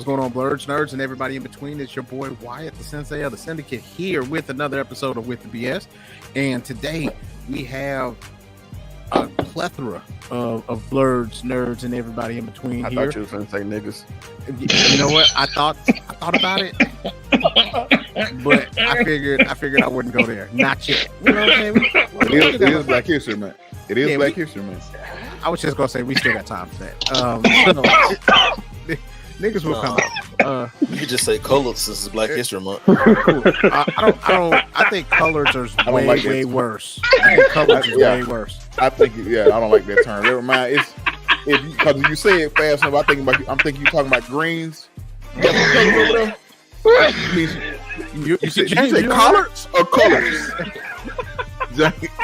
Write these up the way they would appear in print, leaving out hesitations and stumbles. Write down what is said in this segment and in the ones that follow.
going on, Blerds, Nerds, and everybody in between? It's your boy Wyatt, the Sensei of the Syndicate, here with another episode of With the BS. And today we have a plethora of Blerds, Nerds, and everybody in between I here. thought you were going to say niggas. You know what? I thought about it, but I figured I wouldn't go there. Not yet. You know what I'm saying? It is Black History Month. It is Black History Month. I was just gonna say we still got time for that. Niggas will come out. You could just say colored since it's Black History Month. I think colors are way worse. I think colors is way worse. I think I don't like that term. Never mind. Because if you say it fast enough, I'm thinking you're talking about greens. You say collards or colors?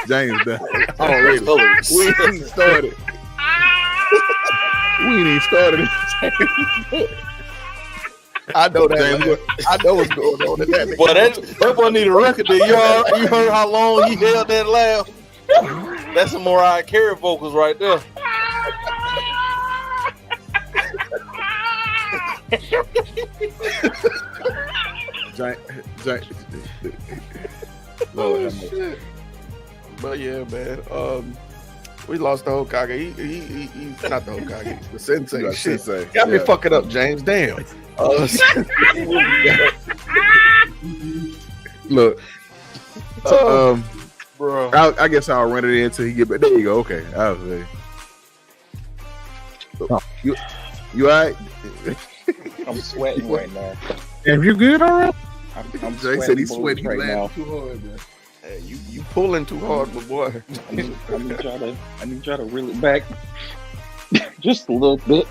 James done already. We ain't started. We ain't even started. I know that. James, I know what's going on. Boy, that boy need a record. There. You heard how long he held that laugh? That's some Mariah Carey vocals right there. Lord, shit. But yeah, man. We lost the Hokage. He's not the Hokage. The Sensei. Shit. Got me fucking up, James. Damn. Look. Bro. I guess I'll run it in until he get back. There you go. Okay. I was say. You all right? I'm sweating right now. If you good, all right? I'm Jay said he's sweating right now. too hard, man. Hey, you pulling too hard, my boy. I need y'all to reel it back just a little bit.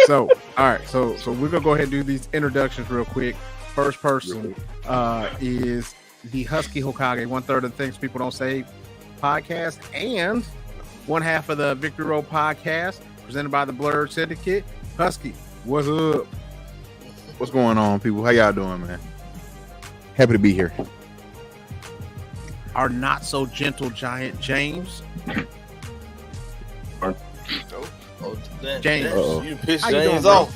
So, all right. So we're gonna go ahead and do these introductions real quick. First person is the Husky Hokage, 1/3 of the Things People Don't Say podcast, and one half of the Victory Road podcast, presented by the BLERD Syndicate. Husky, what's up? What's going on, people? How y'all doing, man? Happy to be here. Our not so gentle giant James. Oh, damn, James. you pissed How you James doing, off.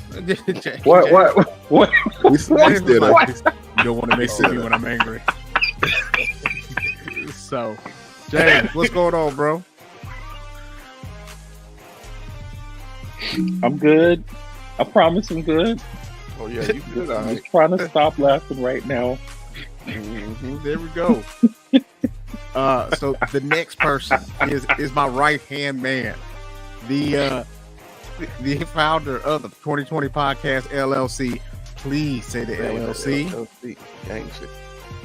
What? We still You don't want to make me when I'm angry. So, James, what's going on, bro? I'm good. I promise I'm good. Oh yeah, you good. All I'm right. just trying to stop laughing right now. There we go. So the next person is my right hand man, the founder of the 2020 podcast LLC. Please say the LLC. Gang shit.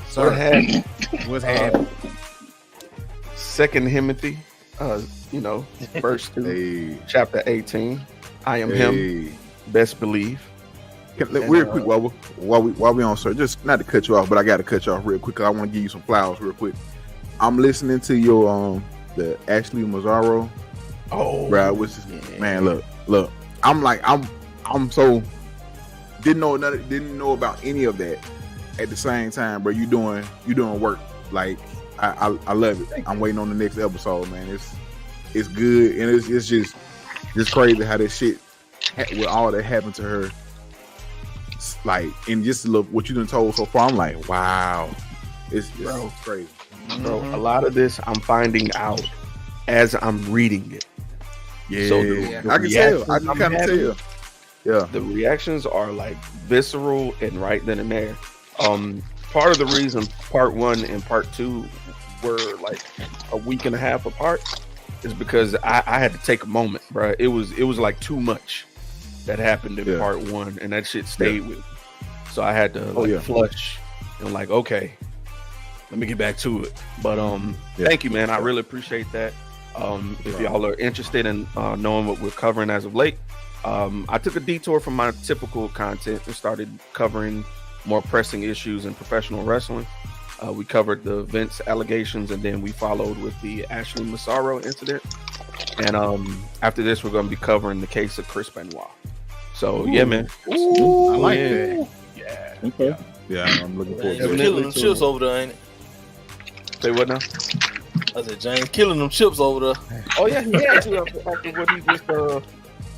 Sir, What's happening? what's happening? Second Timothy, verse 2, chapter 18. I am him. Best believe. Real quick, while we on, sir, just not to cut you off, but I got to cut you off real quick because I want to give you some flowers real quick. I'm listening to your the Ashley Mazzaro. Oh, bro, man, look. I'm so didn't know about any of that. At the same time, bro, you doing work. Like I love it. I'm waiting on the next episode, man. It's good, and it's just crazy how this shit with all that happened to her. Like, and just look what you done told so far. I'm like, wow, it's crazy. Bro, a lot of this I'm finding out as I'm reading it. Yeah, So I can tell. I can kind of tell. Yeah, the reactions are like visceral and right then and there. Part of the reason part 1 and part 2 were like a week and a half apart is because I had to take a moment, bro. It was like too much that happened in part 1, and that shit stayed with me. So I had to flush and like, okay, let me get back to it. But thank you, man. I really appreciate that. If y'all are interested in knowing what we're covering as of late, I took a detour from my typical content and started covering more pressing issues in professional wrestling. We covered the Vince allegations, and then we followed with the Ashley Massaro incident. And after this, we're going to be covering the case of Chris Benoit. So, yeah, man. Ooh, I like that. Yeah. Okay. Yeah, I'm looking forward to James it. killing them chips over there, ain't it? Say what now? I said James killing them chips over there. Oh, yeah, he had to after what he just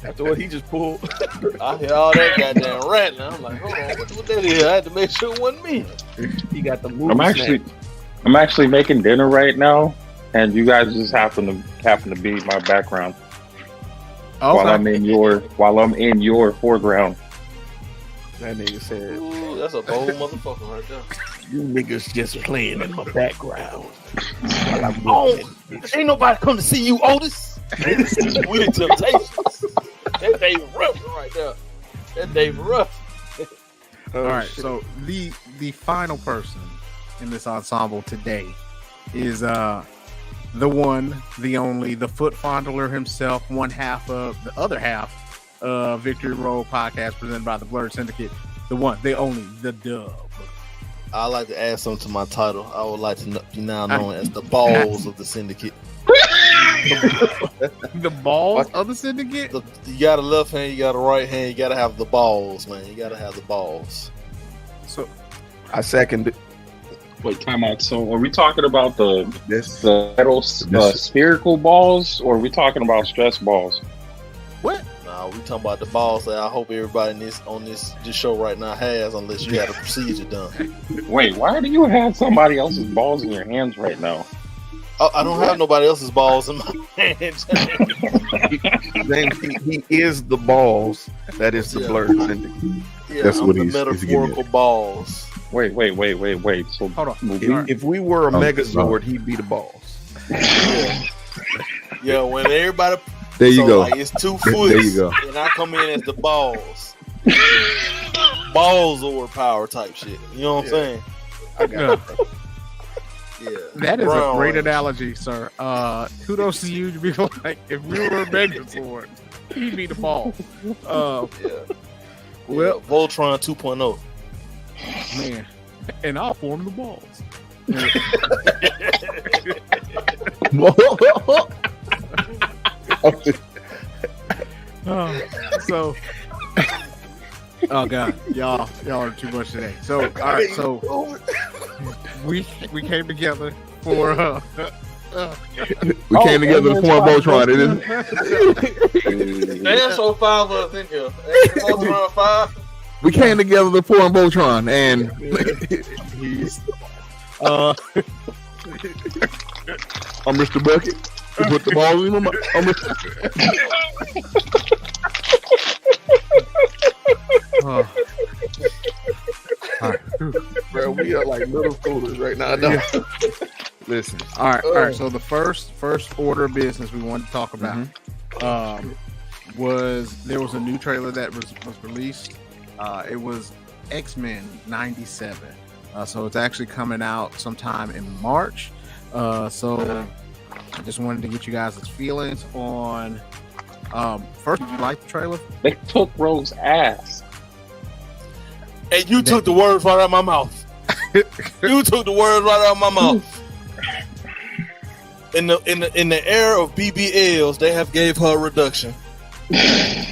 After what he just pulled. I hear all that goddamn rattling. I'm like, hold on, what that is? I had to make sure it wasn't me. He got the move. I'm actually making dinner right now, and you guys just happen to be my background while I'm in your foreground. That nigga said, ooh, that's a bold motherfucker right there. "You niggas just playing in my background." While I'm Ain't nobody come to see you, Otis. We the Temptations. That David Ruffin right there. That David Ruffin. All right, so the final person in this ensemble today is the one, the only, the foot fondler himself, one half of the other half of Victory Road podcast presented by the BLERD Syndicate. The one, the only, the Dub. I'd like to add something to my title. I would like to be now known as the balls of the syndicate. The balls of the syndicate? You got a left hand, you got a right hand, you got to have the balls, man. You got to have the balls. So I second it. Wait, time out. So are we talking about the metal This- spherical balls, or are we talking about stress balls? what? Nah, we talking about the balls that I hope everybody on this show right now has, unless you had a procedure done. Wait, why do you have somebody else's balls in your hands right now? Oh, I don't have nobody else's balls in my hands. Then he is the balls. That is the Yeah. BLERD Syndicate. Yeah, That's I'm what the he's getting metaphorical balls. Wait. So Hold on. If we were a Megazord, he'd be the balls. Yeah, when everybody. There you go. Like, it's 2 foot. There you go. And I come in as the balls. Balls or power type shit. You know what I'm saying? Yeah. Yeah. That is a Brown great range. analogy. analogy, sir. Kudos to you to be like, if we were a Megazord, he'd be the ball. Yeah. Well, Voltron 2.0. man, and I'll form the balls. So, oh god, y'all are too much today. So, all right, so we came together for We came together to form Voltron. It is. Damn, so 5 of us in here. Voltron 5. We came together to form Voltron, and he's I'm Mr. Bucket. We put the balls in my mouth. I'm Mr. all right. Bro, we are like little foolish right now. No. Listen. All right. So the first order of business we wanted to talk about was there was a new trailer that was released. It was X-Men 97. So it's actually coming out sometime in March. So I just wanted to get you guys' feelings on. First, did you like the trailer? They took Rogue's ass. And you took the words right out of my mouth. You took the words right out of my mouth. In the era of BBLs, they have gave her a reduction. And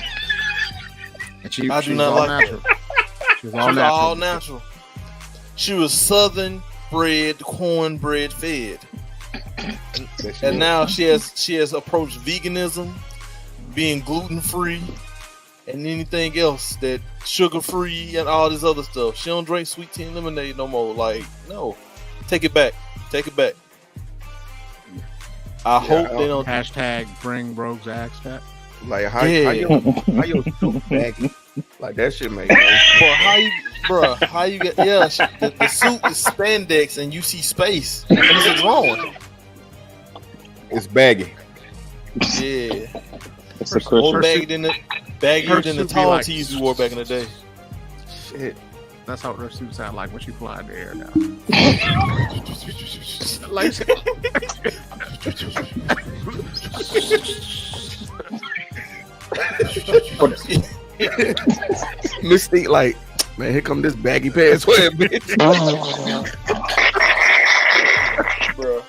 she I do was not all like natural. She was She all was natural. all natural. She was Southern bred, cornbread fed, and now she has approached veganism, being gluten free, and anything else that sugar free and all this other stuff. She don't drink sweet tea and lemonade no more. Like, no, take it back. Take it back. I hope they don't. Hashtag bring Rogue's axe back. Like how Yeah. how your suit baggy? Like that shit make How you get? Yeah, the suit is spandex and you see space. And it's a drawing. It's baggy. Yeah, It's a more Christmas. baggier than the suit be tall like- tees you wore back in the day. shit. That's how her suit sound like when she fly in the air now. Like, Mystique, like, man, here come this baggy pants wearing bitch. Bro.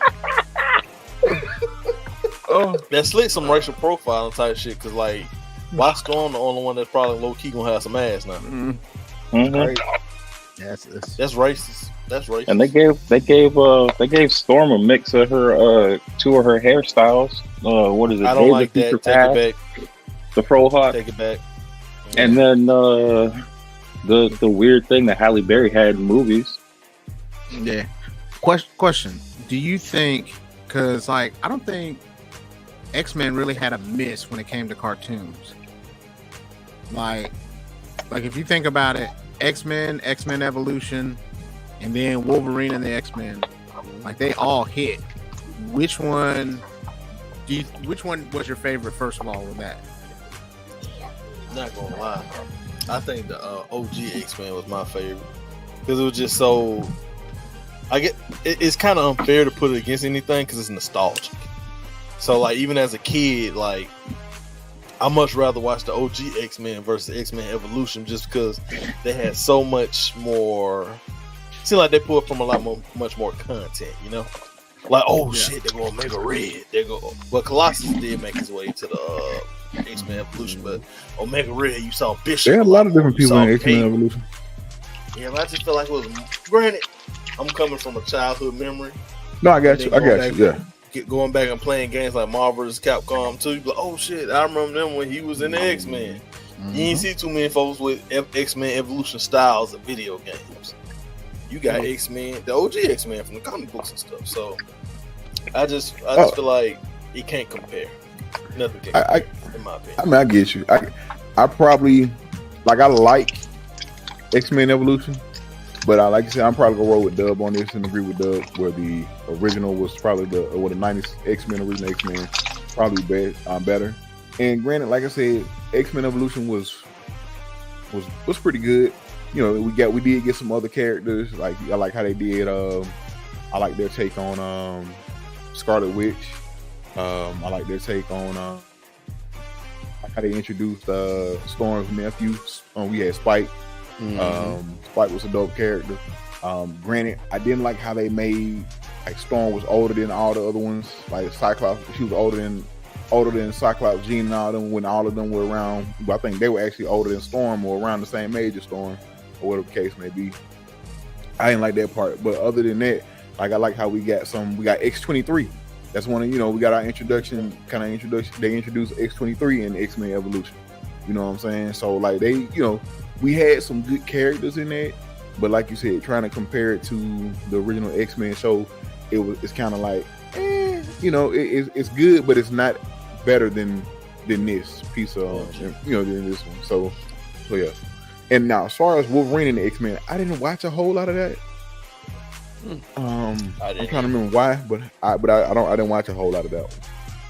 oh, That slick some racial profiling type shit. Cause like, why Storm the only one that's probably low key gonna have some ass now? Mhm. that's That's racist. That's racist. And they gave Storm a mix of her 2 of her hairstyles. What is it? I don't David like that. Future Take Past. it back. the Frohawk. Take it back. And then the weird thing that Halle Berry had in movies. Yeah. Question. Do you think, because like I don't think X-Men really had a miss when it came to cartoons. Like if you think about it, X-Men Evolution, and then Wolverine and the X-Men, like they all hit. Which one was your favorite first of all with that? Not gonna lie, I think the OG X-Men was my favorite because it was just so. It's kind of unfair to put it against anything because it's nostalgic. So like even as a kid, like I much rather watch the OG X-Men versus X-Men Evolution just because they had so much more. It seemed like they pulled from much more content, you know. Like shit, they're going Omega Red. But Colossus did make his way to the X-Men Evolution, but Omega Red, you saw Bishop. There are a lot of different people in X-Men Evolution. Yeah, but I just feel like it was. Granted, I'm coming from a childhood memory. No, I got you. Yeah. Going back and playing games like Marvel vs. Capcom 2, like, oh shit, I remember them when he was in the X-Men. You ain't see too many folks with X-Men Evolution styles of video games. You got X-Men, the OG X-Men from the comic books and stuff. So I just feel like it can't compare. Nothing can compare, in my opinion. I mean, I get you. I probably like X-Men Evolution, but like you said, I'm probably gonna roll with Dub on this and agree with Dub where the original was probably the 90s X-Men, original X-Men, probably better. And granted, like I said, X-Men Evolution was pretty good. You know, we did get some other characters. Like I like how they did. I like their take on Scarlet Witch. I like their take on how they introduced Storm's nephew. We had Spike. Spike was a dope character. Granted, I didn't like how they made like Storm was older than all the other ones. Like Cyclops, she was older than Cyclops, Jean, and all them when all of them were around. But I think they were actually older than Storm or around the same age as Storm, or whatever the case may be. I didn't like that part. But other than that, like I like how we got X-23. That's one of, we got our introduction. They introduced X-23 in X-Men Evolution. You know what I'm saying? So like we had some good characters in that, but like you said, trying to compare it to the original X-Men show, it's kind of like, it's good, but it's not better than this piece of, than this one. So yeah. And now, as far as Wolverine and the X-Men, I didn't watch a whole lot of that. I'm trying to remember why, but I didn't watch a whole lot of that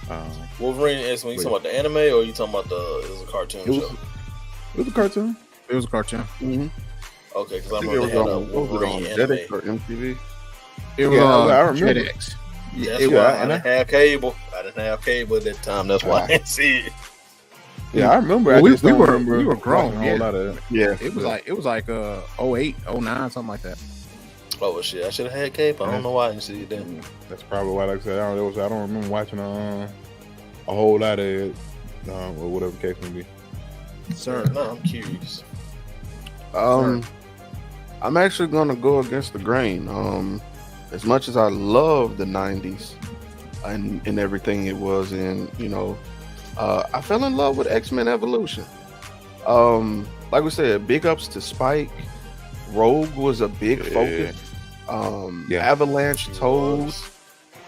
one. Wolverine and X-Men, you talking about the anime or you talking about it was a cartoon show? It was a cartoon. It was a cartoon. Mm-hmm. Okay, because I remember they had a Wolverine anime. Or MTV. It was I remember. FedEx. Yeah, that's why I didn't have cable. I didn't have cable at that time. That's why I didn't see it. Yeah, I remember. Well, we were grown. A whole lot of that. Yeah, it was like 08, 09, something like that. Oh shit! I should have had cable. I don't know why I didn't see it then. That's probably why. Like I said, I don't remember watching a whole lot of it, or whatever the case may be. Sir, no, I'm curious. I'm actually gonna go against the grain. As much as I love the '90s and everything it was in, I fell in love with X-Men Evolution. Like we said, big ups to Spike. Rogue was a big focus. Avalanche, Toad,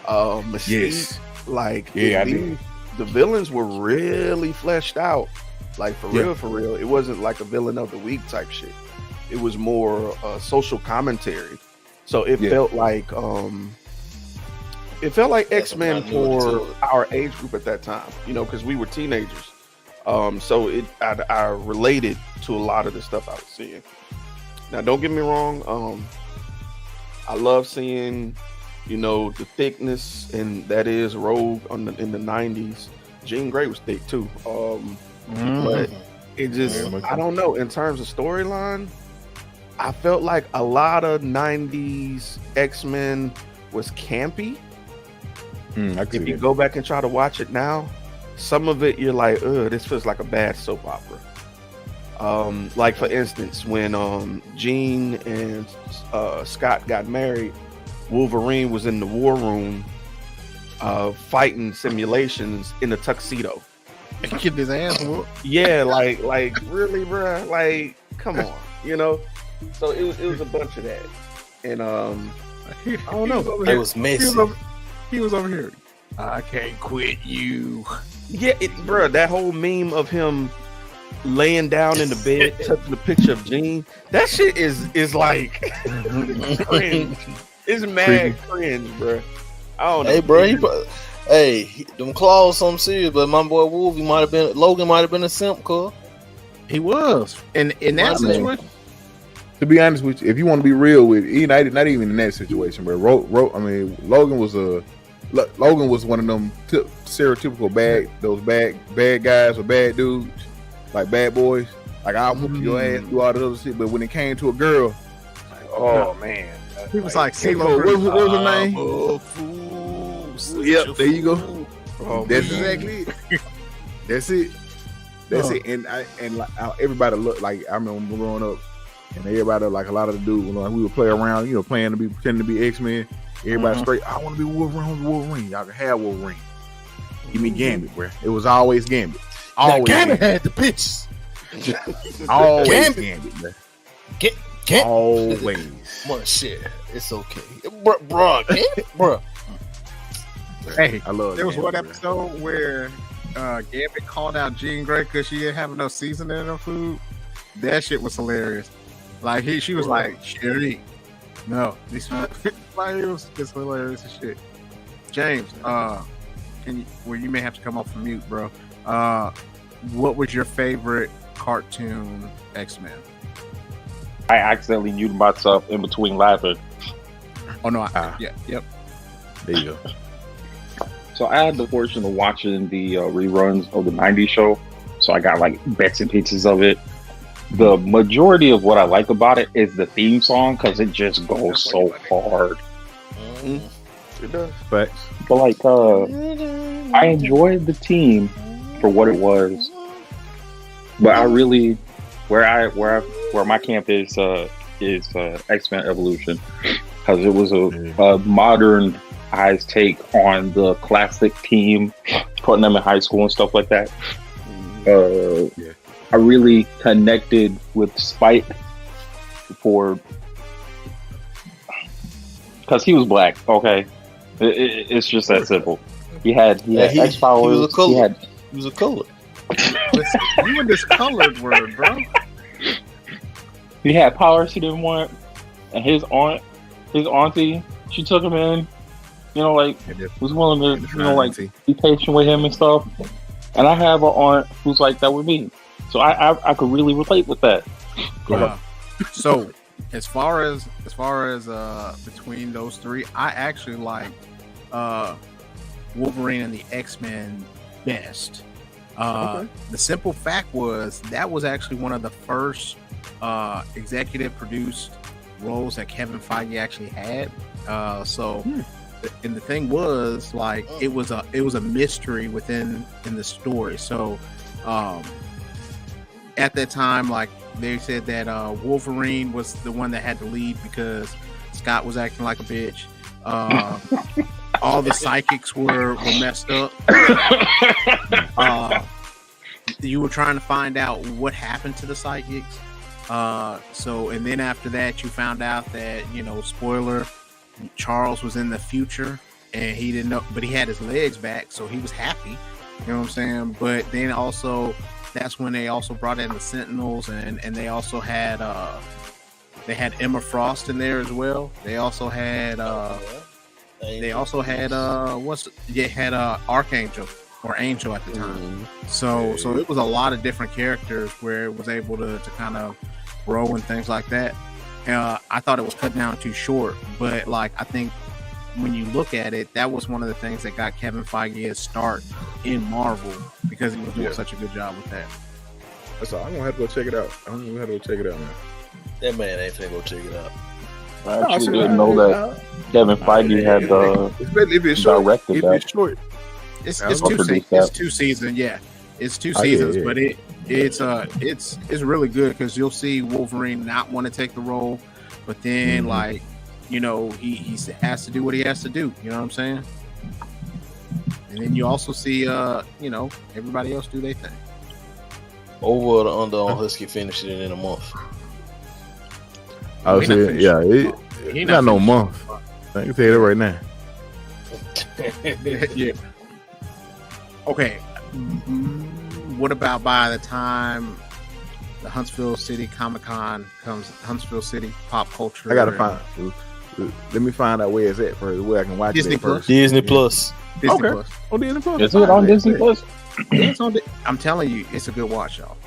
Mystique. Yes. The villains were really fleshed out. Like for real. It wasn't like a villain of the week type shit. It was more social commentary. So it felt like X-Men for our age group at that time, because we were teenagers. So I related to a lot of the stuff I was seeing. Now, don't get me wrong. I love seeing, the thickness, and that is Rogue in the 90s. Jean Grey was thick too. But it just, I don't know. In terms of storyline, I felt like a lot of 90s X-Men was campy. If you go back and try to watch it now, some of it you're like, this feels like a bad soap opera. Like for instance, when Jean and Scott got married, Wolverine was in the war room fighting simulations in a tuxedo. Get his ass whooped. Yeah, like really, bro. Like, come on, you know. So it was a bunch of that, and I don't know. It was messy. He was over here. I can't quit you. Yeah, bro. That whole meme of him laying down in the bed, touching the picture of Gene. That shit is like cringe. It's mad cringe, bro. I don't know. Hey, bro. Them claws something serious, but my boy Logan might have been a simp, cuz. He was in that situation. To be honest with you, if you want to be real with it, not even in that situation, but Logan was one of them stereotypical bad guys or bad dudes, like bad boys. Like, I'll whoop your ass, do all this other shit. But when it came to a girl, like, oh man, he was like, what was her name? Yep, there you go. That's exactly it. That's it. That's it. And everybody looked like, I remember growing up, and everybody, like a lot of the dudes, we would play around, pretending to be X-Men. Everybody straight, I want to be Wolverine. Y'all can have Wolverine. Give me Gambit, bro. It was always Gambit. Always Gambit had the bitches. Always Gambit, bro. Always. Well, shit, it's okay, bro. Bro. Hey, I love. There was Gambit, one episode where Gambit called out Jean Grey because she didn't have enough seasoning in her food. That shit was hilarious. Like she was like, Sherry, no, this like it was just hilarious as shit. James, you may have to come off from mute, bro. What was your favorite cartoon X-Men? I accidentally muted myself in between laughing. Oh no, yep. There you go. So I had the fortune of watching the reruns of the 90s show. So I got like bits and pieces of it. The majority of what I like about it is the theme song, because it just goes so hard. It does. Facts. But like, I enjoyed the team for what it was. But I really, where my camp is X-Men Evolution, because it was a modernized take on the classic team, putting them in high school and stuff like that. I really connected with Spike because he was black. Okay, it's just that simple. He had X powers. He was a color. Listen, you and this colored word, bro. He had powers he didn't want, and his auntie, she took him in. Was willing to, be patient with him and stuff. And I have an aunt who's like that with me. So I could really relate with that. So as far as between those three, I actually like Wolverine and the X-Men best. The simple fact was that was actually one of the first executive produced roles that Kevin Feige actually had. And the thing was, like, it was a mystery in the story. So at that time, like, they said that Wolverine was the one that had to lead because Scott was acting like a bitch. All the psychics were messed up. You were trying to find out what happened to the psychics. And then after that, you found out that, spoiler, Charles was in the future and he didn't know, but he had his legs back, so he was happy. You know what I'm saying? But then also, that's when they also brought in the Sentinels, and they also had Emma Frost in there as well. They also had Archangel or Angel at the time. So it was a lot of different characters where it was able to kind of grow and things like that. I thought it was cut down too short, but like, I think when you look at it, that was one of the things that got Kevin Feige his start in Marvel, because he was doing such a good job with that. That's all. I'm gonna have to go check it out. Man. That man ain't finna go check it out. I actually didn't know that Kevin Feige had if it's short, directed that. It's short. It's two seasons. Yeah, it's two seasons, but it's really good, because you'll see Wolverine not want to take the role, but then he has to do what he has to do. You know what I'm saying? And then you also see, everybody else do their thing. Over or the under on Husky finishing it in a month. I was saying, yeah, He not no month. I can tell you that right now. Yeah. Okay. What about by the time the Huntsville City Comic-Con comes, Huntsville City Pop Culture? I gotta find. Let me find out where it's at first, where I can watch Disney it first. Disney Plus. Disney Okay. Plus. Oh, Disney Plus. Is it on Disney Plus? Yeah, it's on I'm telling you, it's a good watch, y'all.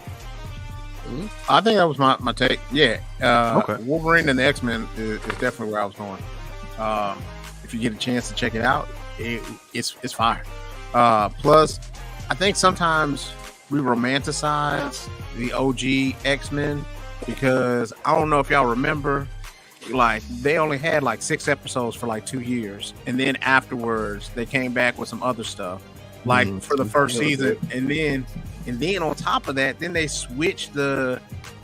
I think that was my take. Yeah. Okay. Wolverine and the X-Men is definitely where I was going. If you get a chance to check it out, it's fire. Plus, I think sometimes we romanticize the OG X-Men because I don't know if y'all remember, like they only had like 6 episodes for like 2 years, and then afterwards they came back with some other stuff, like for the first season, and then on top of that, then they switched the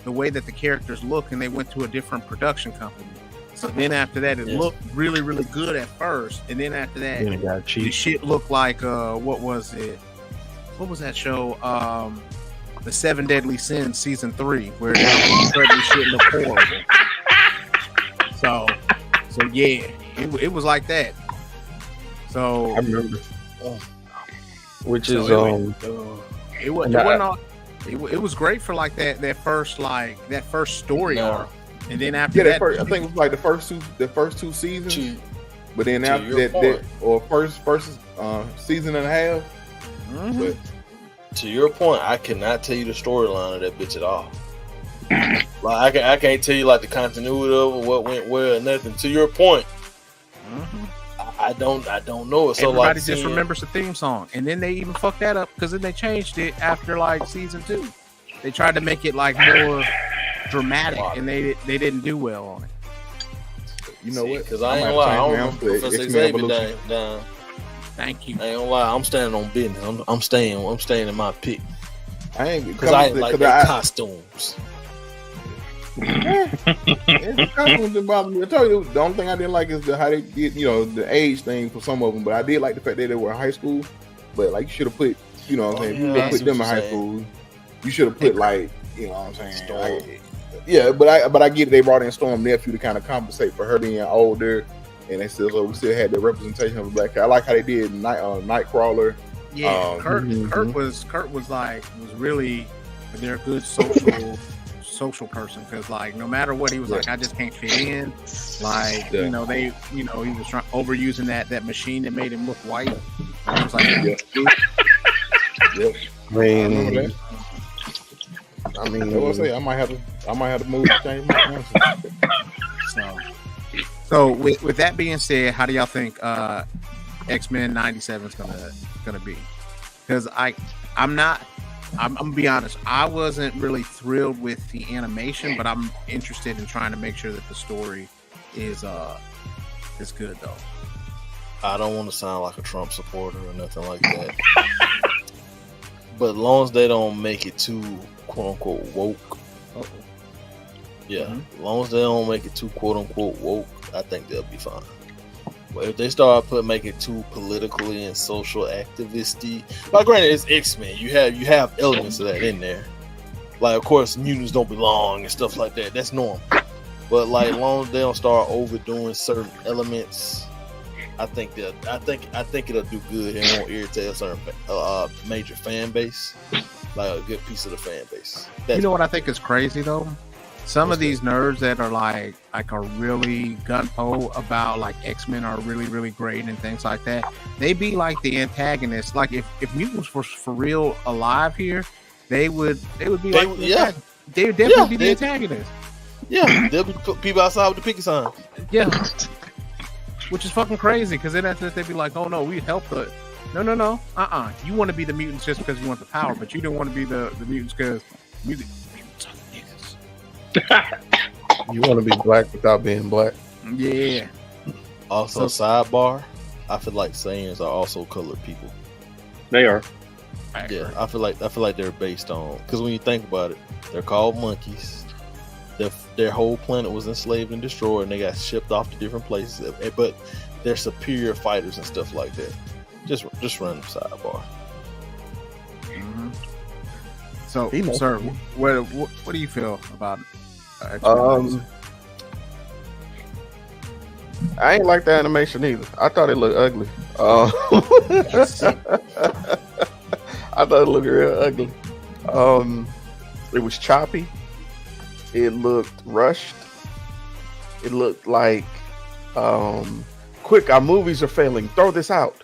way that the characters look, and they went to a different production company. So then after that, it looked really, really good at first, and then after that, Then it got the cheap. shit looked like what was it? What was that show? The 7 Deadly Sins season 3, where the shit looked horrible. So yeah, it was like that. So I remember. Which is it was great for like that first story arc, and then after that, I think it was like the first two seasons. But then to after your that, or first season and a half. But To your point, I cannot tell you the storyline of that bitch at all. Like I can't tell you like the continuity of it, what went where, or nothing. To your point, I don't know it. So everybody like just remembers the theme song, and then they even fucked that up because then they changed it after like season 2. They tried to make it like more dramatic, and they didn't do well on it. you know what? Because I ain't gonna lie, I don't remember X-Men Professor Xavier Evolution. down. Thank you. I ain't gonna lie, I'm standing on business. I'm staying in my pick I ain't because I ain't like their costumes. The costumes didn't bother me. I told you the only thing I didn't like is how they did, the age thing for some of them. But I did like the fact that they were in high school. But like you should have put, what I'm saying, you could put them in high school. You should have put like, what I'm saying. Storm. Yeah, but I get it. They brought in Storm nephew to kind of compensate for her being older, and we still had the representation of a black guy. I like how they did Nightcrawler. Yeah, Kurt was really they're a good social person because like no matter what he was like, I just can't fit in. Like he was overusing that machine that made him look white. I was like, I mean, what I say, I might have to move to change my answer. So with that being said, how do y'all think X-Men 97 is gonna be? Because I'm gonna be honest, I wasn't really thrilled with the animation, but I'm interested in trying to make sure that the story is good though. I don't want to sound like a Trump supporter or nothing like that. But as long as they don't make it too quote unquote woke. Yeah. As long as they don't make it too quote unquote woke, I think they'll be fine. But if they start make it too politically and social activisty, like granted it's X-Men, you have elements of that in there. Like of course mutants don't belong and stuff like that. That's normal. But like as long as they don't start overdoing certain elements, I think it'll do good and won't irritate a certain major fan base, like a good piece of the fan base. You know what I think is crazy though? Some of these nerds that are like are really gung-ho about like X-Men are really, really great and things like that. They be like the antagonists. Like if mutants were for real alive here, they would be like they would definitely be the antagonists. Yeah, there'll be people outside with the picket sign. Yeah. Which is fucking crazy because then after that they'd be like, oh no, we helped the no. You want to be the mutants just because you want the power, but you don't want to be the mutants because mutants are the niggas. You want to be black without being black. Yeah. Also, sidebar, I feel like Saiyans are also colored people. They are. Yeah, I feel like they're based on, because when you think about it, they're called monkeys. Their whole planet was enslaved and destroyed, and they got shipped off to different places. But they're superior fighters and stuff like that. Just random sidebar. Mm-hmm. So, He knows. sir, what do you feel about I ain't like the animation either. I thought it looked ugly. I thought it looked real ugly. It was choppy. It looked rushed. It looked like, quick, our movies are failing. Throw this out.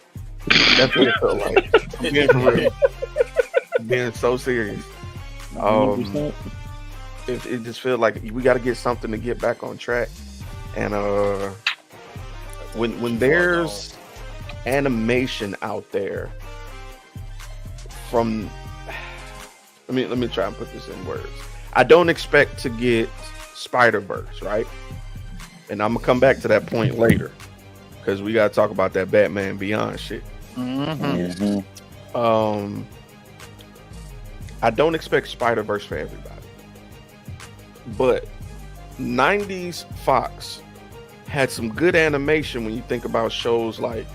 That's what it felt like. I'm being for real. I'm being so serious. It just feels like we got to get something to get back on track. And when there's animation out there from, let me try and put this in words. I don't expect to get Spider-Verse, right? And I'm gonna come back to that point later because we gotta talk about that Batman Beyond shit. Mm-hmm. I don't expect Spider-Verse for everybody, but 90s Fox had some good animation when you think about shows like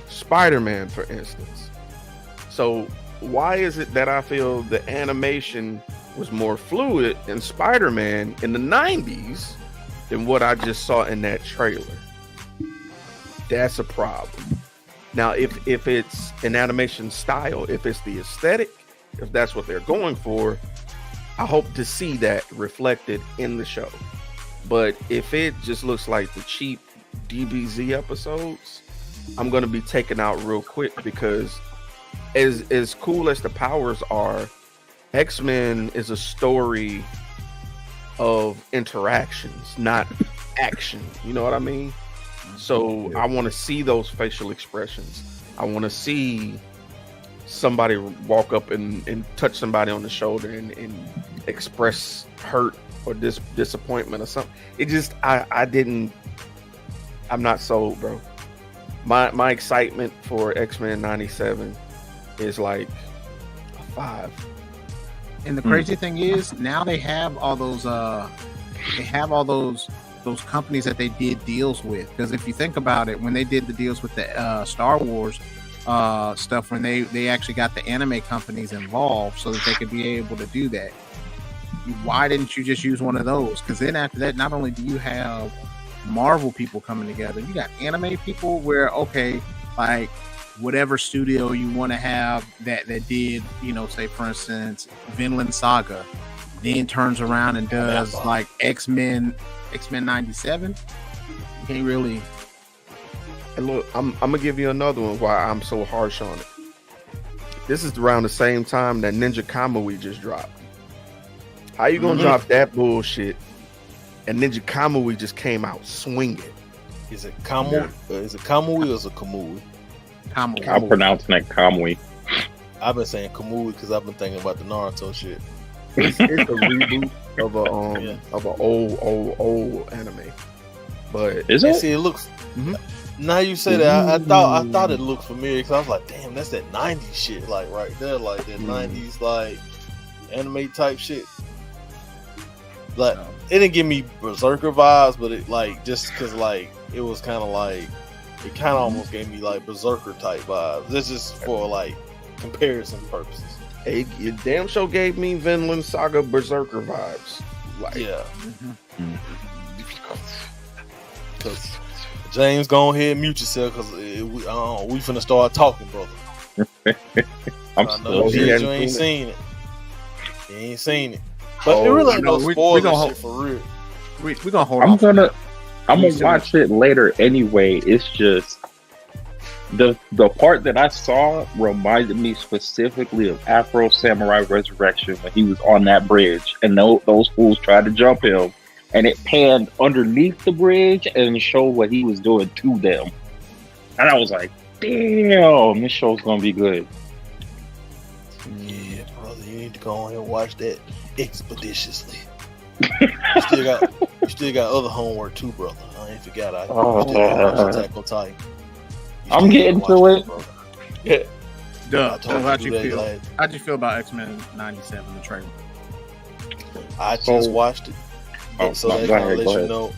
Spider-Man, for instance. So why is it that I feel the animation was more fluid in Spider-Man in the 90s than what I just saw in that trailer? That's a problem. Now, if it's an animation style, if it's the aesthetic, if that's what they're going for, I hope to see that reflected in the show. But if it just looks like the cheap DBZ episodes, I'm going to be taken out real quick because as cool as the powers are, X-Men is a story of interactions, not action. You know what I mean? So I want to see those facial expressions. I want to see somebody walk up and touch somebody on the shoulder and express hurt or disappointment or something. It just, I'm not sold, bro. My excitement for X-Men 97 is like a 5. And the crazy thing is, now they have all those those companies that they did deals with. Because if you think about it, when they did the deals with the Star Wars stuff, when they actually got the anime companies involved so that they could be able to do that, why didn't you just use one of those? Because then after that, not only do you have Marvel people coming together, you got anime people where, okay, like whatever studio you want to have that did, say for instance, Vinland Saga, then turns around and does like X-Men 97. You can't really. And look, I'm gonna give you another one why I'm so harsh on it. This is around the same time that Ninja Kamui just dropped. How you gonna drop that bullshit? And Ninja Kamui just came out swinging. Is it Kamui? Is it Kamui or is it Kamui? Kamui. I'm pronouncing it Kamui. I've been saying Kamui because I've been thinking about the Naruto shit. It's a reboot of an old anime. But Is it? See, it looks. Now you say that, I thought it looked familiar because I was like, damn, that's that 90s shit, like right there, like that 90s like anime type shit. Like it didn't give me Berserker vibes, but it like just because like it was kind of like it kind of almost gave me like Berserker type vibes. This is for like comparison purposes. It damn show gave me Vinland Saga Berserker vibes. Like, yeah. Because James, go ahead and mute yourself because we finna start talking, brother. I know you ain't seen it. You ain't seen it. But it really ain't no spoiler shit for real. We're gonna hold I'm off. gonna watch it later anyway. It's just the part that I saw reminded me specifically of Afro Samurai Resurrection when he was on that bridge and those fools tried to jump him, and it panned underneath the bridge and showed what he was doing to them. And I was like, damn, this show's gonna be good. Yeah, brother, you need to go on and watch that expeditiously. You still got other homework too, brother. I ain't forgot. I watched Attack on Titan. I'm getting to it. Yeah. How'd you feel about X-Men 97, the trailer? I just watched it. So that kind of let you know.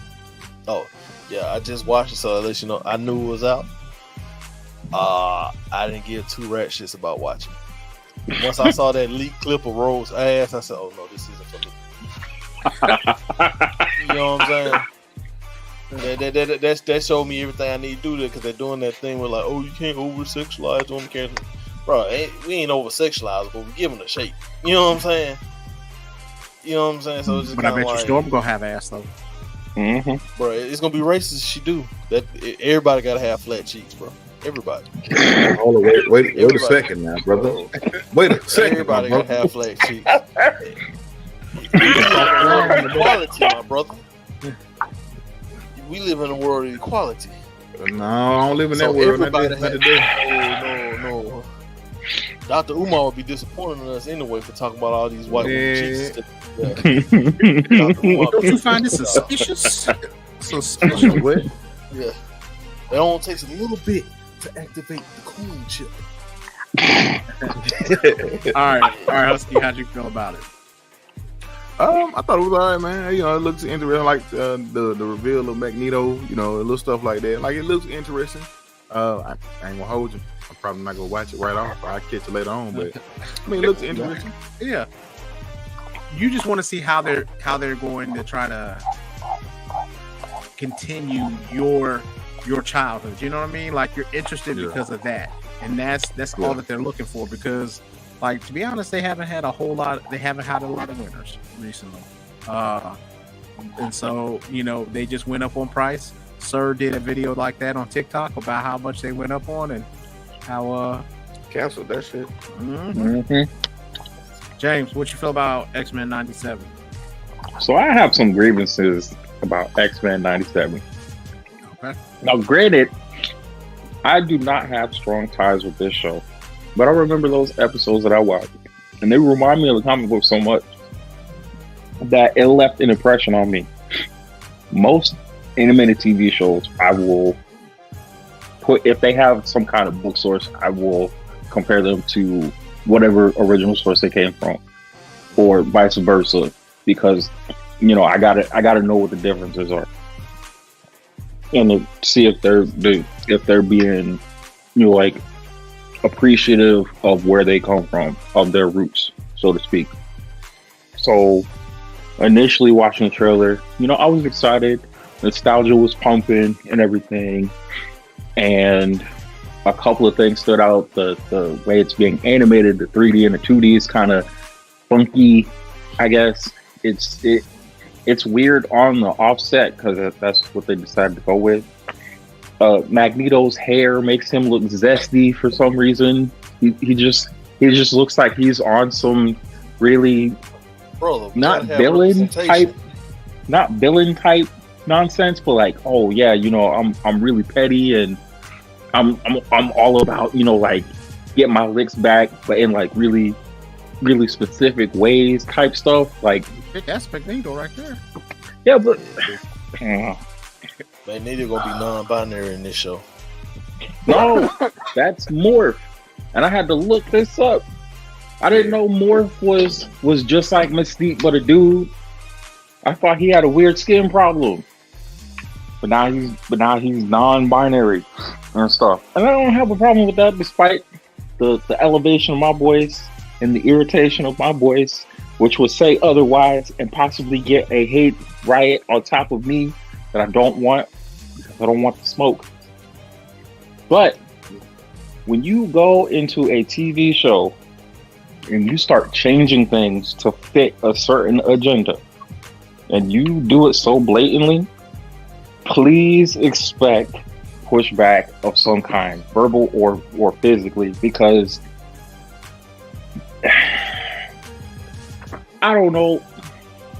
Oh, yeah, I just watched it, so that let you know I knew it was out. I didn't give two rat shits about watching. Once I saw that leak clip of Rose ass, I said, "Oh no, this isn't for me." You know what I'm saying? That showed me everything I need to do there because they're doing that thing where like, oh, you can't over sexualize on the character, bro. We ain't over sexualized, but we give them a shape. You know what I'm saying? You know what I'm saying? So it's just but I bet like, you Storm gonna have ass though. Mm-hmm. Bro, it's gonna be racist if she do that. Everybody gotta have flat cheeks, bro. Everybody. Hold on, wait a second now, brother. Wait a second, Everybody bro. gotta have flat cheeks. Equality, my brother. We live in a world of equality. No, I don't live in that So world. everybody Not has, today. no. Dr. Umar would be disappointed in us anyway for talking about all these white women cheeks. Don't you find this suspicious? Suspicious. What? Yeah. It only takes a little bit to activate the coon chip. All right, Husky, how'd you feel about it? I thought it was all right, man. You know, it looks interesting, like the reveal of Magneto. You know, little stuff like that. Like, it looks interesting. I ain't gonna hold you. I'm probably not gonna watch it right off. I'll catch it later on. But I mean, it looks interesting. Yeah. You just want to see how they're going to try to continue your childhood. You know what I mean? Like, you're interested because of that, and that's all that they're looking for. Because, like, to be honest, they haven't had a lot of winners recently, and so, you know, they just went up on price. Sir did a video like that on TikTok about how much they went up on and how Canceled that shit. Mm-hmm. James, what you feel about X-Men 97? So I have some grievances about X-Men 97. Okay. Now, granted, I do not have strong ties with this show, but I remember those episodes that I watched, and they remind me of the comic book so much that it left an impression on me. Most animated TV shows, I will put, if they have some kind of book source, I will compare them to whatever original source they came from, or vice versa, because, you know, I gotta know what the differences are, and to see if they're being, you know, like, appreciative of where they come from, of their roots, so to speak. So initially watching the trailer, you know, I was excited. Nostalgia was pumping and everything, and a couple of things stood out. The way it's being animated, the 3D and the 2D is kind of funky, I guess. It's weird on the offset because that's what they decided to go with. Magneto's hair makes him look zesty for some reason. He just looks like he's on some really not villain type nonsense, but like, oh yeah, you know, I'm really petty and I'm all about, you know, like, get my licks back, but in like really specific ways type stuff. Like, That's Magneto right there. Yeah, but Magneto gonna be non-binary in this show. No, that's Morph, and I had to look this up. I didn't know Morph was just like Mystique, but a dude. I thought he had a weird skin problem, but now he's non-binary and stuff. And I don't have a problem with that, despite the elevation of my voice and the irritation of my voice, which would say otherwise and possibly get a hate riot on top of me that I don't want, because I don't want the smoke. But when you go into a TV show and you start changing things to fit a certain agenda, and you do it so blatantly, please expect pushback of some kind, verbal or physically, because I don't know,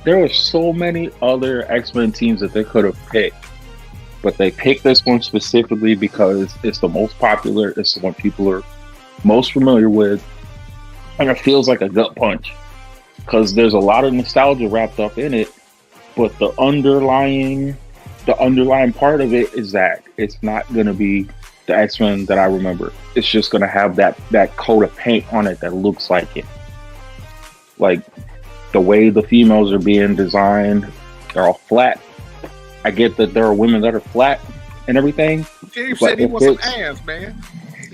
there are so many other X-Men teams that they could have picked, but they picked this one specifically because it's the most popular, it's the one people are most familiar with, and it feels like a gut punch because there's a lot of nostalgia wrapped up in it, but the underlying part of it is that it's not going to be the X-Men that I remember. It's just going to have that coat of paint on it that looks like it. Like, the way the females are being designed, they're all flat. I get that there are women that are flat and everything. James said he wants some ass, man.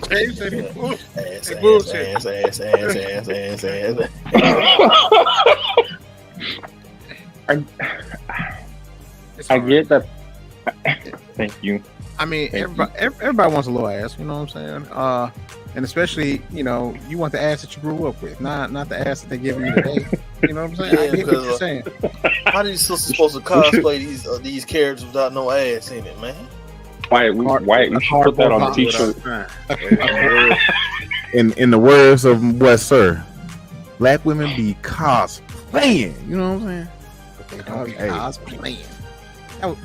Dave said he bull- Ass, Hey, ass, bullshit. ass, ass, ass, ass, ass, ass. it's I all right. get that. Thank you. I mean, Thank everybody wants a little ass. You know what I'm saying? And especially, you know, you want the ass that you grew up with, not the ass that they give you today. You know what I'm saying? I Yeah, get what you're because, saying. How these sisters supposed to cosplay these characters without no ass in it, man? Wyatt, you should put that on a t-shirt. In the words of West Sir, black women be cosplaying. You know what I'm saying? But they don't be Hey. cosplaying. That